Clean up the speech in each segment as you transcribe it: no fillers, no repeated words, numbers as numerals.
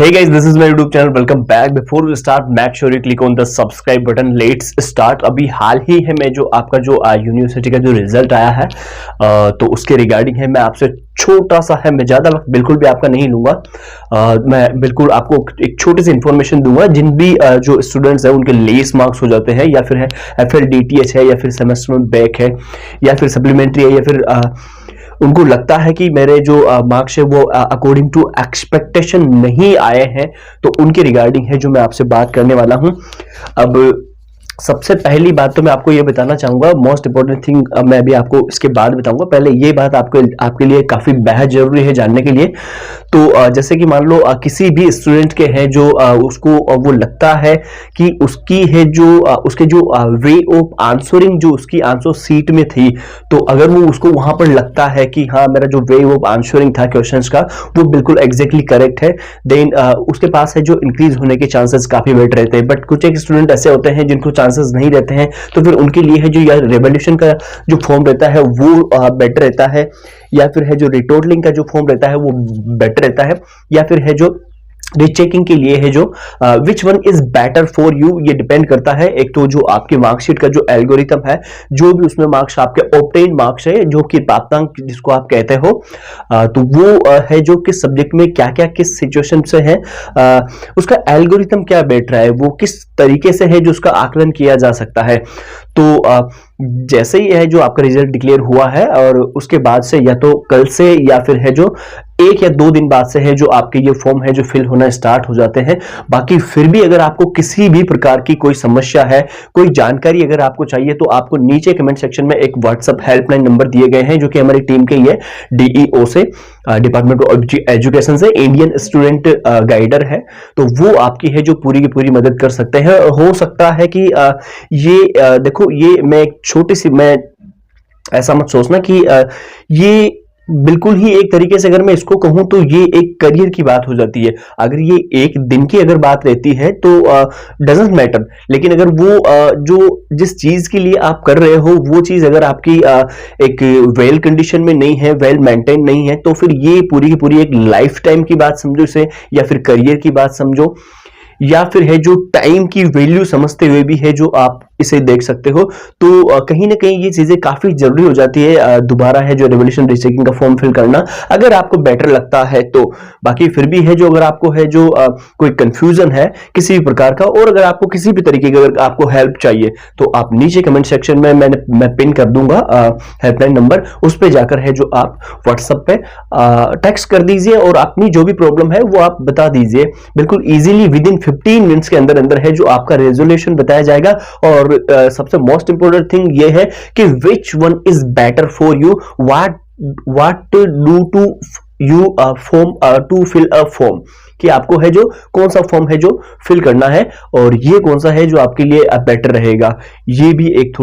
Hey guys, this is my YouTube channel. Welcome back. Before we start, make sure you click on the subscribe button. Let's start. अभी हाल ही है मैं जो आपका जो university का जो रिजल्ट आया है तो उसके रिगार्डिंग है मैं आपसे छोटा सा है, मैं ज्यादा वक्त बिल्कुल भी आपका नहीं लूंगा। मैं बिल्कुल आपको एक छोटी सी इंफॉर्मेशन दूंगा। जिन भी जो स्टूडेंट्स हैं उनके लेस मार्क्स हो जाते हैं या फिर है FLDTH है या फिर सेमेस्टर में बैक है या फिर सप्लीमेंट्री है या फिर उनको लगता है कि मेरे जो मार्क्स है वो अकॉर्डिंग टू एक्सपेक्टेशन नहीं आए हैं, तो उनके रिगार्डिंग है जो मैं आपसे बात करने वाला हूं। अब सबसे पहली बात तो मैं आपको ये बताना चाहूंगा, मोस्ट इंपॉर्टेंट थिंग मैं अभी आपको इसके बाद बताऊंगा। पहले ये बात आपके लिए काफी बेहद जरूरी है जानने के लिए। तो जैसे कि मान लो किसी भी स्टूडेंट के हैं जो उसको वो लगता है कि उसकी है जो उसके जो वे ऑफ आंसरिंग जो उसकी आंसर सीट में थी, तो अगर वो उसको वहां पर लगता है कि हाँ मेरा जो वे ऑफ आंसरिंग था क्वेश्चंस का वो बिल्कुल एग्जैक्टली करेक्ट है, देन उसके पास है जो इंक्रीज होने के चांसेस काफी बेटर रहते हैं। बट कुछ एक स्टूडेंट ऐसे होते हैं जिनको चांसेस नहीं रहते हैं, तो फिर उनके लिए है जो यार रिवोल्यूशन का जो फॉर्म रहता है वो बेटर रहता है, या फिर है जो रिटोटलिंग का जो फॉर्म रहता है वो बेटर रहता है, या फिर है जो रीचेकिंग के लिए है जो विच one is better for you. ये डिपेंड करता है एक तो जो आपके मार्कशीट का जो एल्गोरिथम है, जो भी उसमें मार्क्स आपके ऑब्टेन मार्क्स है जो कि प्राप्तांक जिसको आप कहते हो, तो वो है जो किस सब्जेक्ट में क्या क्या किस सिचुएशन से है, उसका एल्गोरिथम क्या बैठ रहा है, वो किस तरीके से है जो उसका आकलन किया जा सकता है। तो जैसे ही है जो आपका रिजल्ट डिक्लेयर हुआ है और उसके बाद से या तो कल से या फिर है जो 1 या 2 दिन बाद से है जो आपके ये फॉर्म है जो फिल होना स्टार्ट हो जाते हैं। बाकी फिर भी अगर आपको किसी भी प्रकार की कोई समस्या है, कोई जानकारी अगर आपको चाहिए, तो आपको नीचे कमेंट सेक्शन में एक व्हाट्सएप हेल्पलाइन नंबर दिए गए हैं जो कि हमारी टीम के ये DEO से, डिपार्टमेंट ऑफ एजुकेशन से, इंडियन स्टूडेंट गाइडर है, तो वो आपकी है जो पूरी की पूरी मदद कर सकते हैं। हो सकता है कि ये देखो ये मैं एक छोटी सी, मैं ऐसा मत सोचना कि ये बिल्कुल ही एक तरीके से अगर मैं इसको कहूं तो ये एक करियर की बात हो जाती है। अगर ये एक दिन की अगर बात रहती है तो डजंट मैटर, लेकिन अगर वो जो जिस चीज के लिए आप कर रहे हो वो चीज अगर आपकी एक वेल कंडीशन में नहीं है, वेल मेंटेन नहीं है, तो फिर ये पूरी की पूरी एक लाइफ टाइम की बात समझो इसे, या फिर करियर की बात समझो, या फिर है जो टाइम की वैल्यू समझते हुए भी है जो आप इसे देख सकते हो। तो कहीं ना कहीं ये चीजें काफी जरूरी हो जाती है दोबारा है जो रिवोल्यूशन रीचेकिंग का फॉर्म फिल करना, अगर आपको बेटर लगता है तो। बाकी फिर भी है जो अगर आपको है जो कोई कंफ्यूजन है किसी भी प्रकार का, और अगर आपको किसी भी तरीके की अगर आपको हेल्प चाहिए, तो आप नीचे कमेंट सेक्शन में मैं पिन कर दूंगा हेल्पलाइन नंबर, उस पर जाकर है जो आप व्हाट्सएप पे टेक्स्ट कर दीजिए और अपनी जो भी प्रॉब्लम है वो आप बता दीजिए। बिल्कुल इजीली विद इन 15 मिनट्स के अंदर अंदर है जो आपका रेजोल्यूशन बताया जाएगा। और सबसे मोस्ट इंपोर्टेंट थिंग ये है कि which one is better for you, what to do to you form to fill a form, कि आपको है जो कौन सा फॉर्म है जो फिल करना है और ये कौन सा है जो आपके लिए बेटर रहेगा। ये भी एक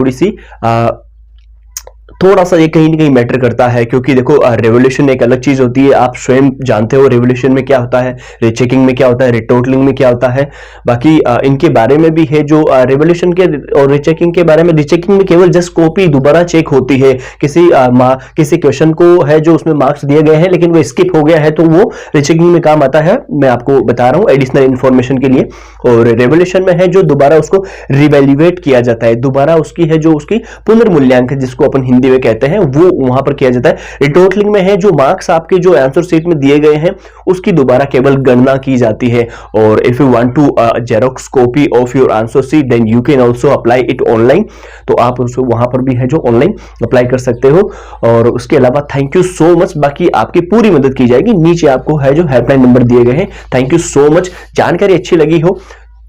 थोड़ा सा ये कहीं ना कहीं मैटर करता है, क्योंकि देखो रिवोल्यूशन एक अलग चीज होती है, आप स्वयं जानते हो रिवोल्यूशन में क्या होता है, रीचेकिंग में क्या होता है, रिटोटलिंग में क्या होता है। बाकी इनके बारे में भी है जो रिवोल्यूशन के और रीचेकिंग के बारे में, रीचेकिंग में केवल जस्ट कॉपी दोबारा चेक होती है, किसी क्वेश्चन को है जो उसमें मार्क्स दिए गए हैं लेकिन वो स्किप हो गया है, तो वो रीचेकिंग में काम आता है। मैं आपको बता रहा हूँ एडिशनल इंफॉर्मेशन के लिए। और रिवोल्यूशन में है जो दोबारा उसको रिवैल्यूएट किया जाता है, दोबारा उसकी है जो उसकी पुनर्मूल्यांकन जिसको अपन हिंदी में कहते हैं वो वहां पर किया जाता है। रिटोटलिंग में है जो मार्क्स आपके जो आंसर शीट में दिए गए हैं उसकी दोबारा केवल गणना की जाती है। और if you want to xerox copy of your answer sheet then you can also apply it online, तो आप उसको वहां पर भी है जो ऑनलाइन अप्लाई कर सकते हो। और उसके अलावा थैंक यू सो मच, बाकी आपकी पूरी मदद की जाएगी। नीचे आपको है जो हेल्पलाइन नंबर दिए गए हैं। Thank you so much. जानकारी अच्छी लगी हो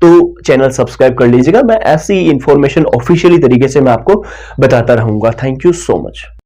तो चैनल सब्सक्राइब कर लीजिएगा। मैं ऐसी इंफॉर्मेशन ऑफिशियली तरीके से मैं आपको बताता रहूंगा। Thank you so much.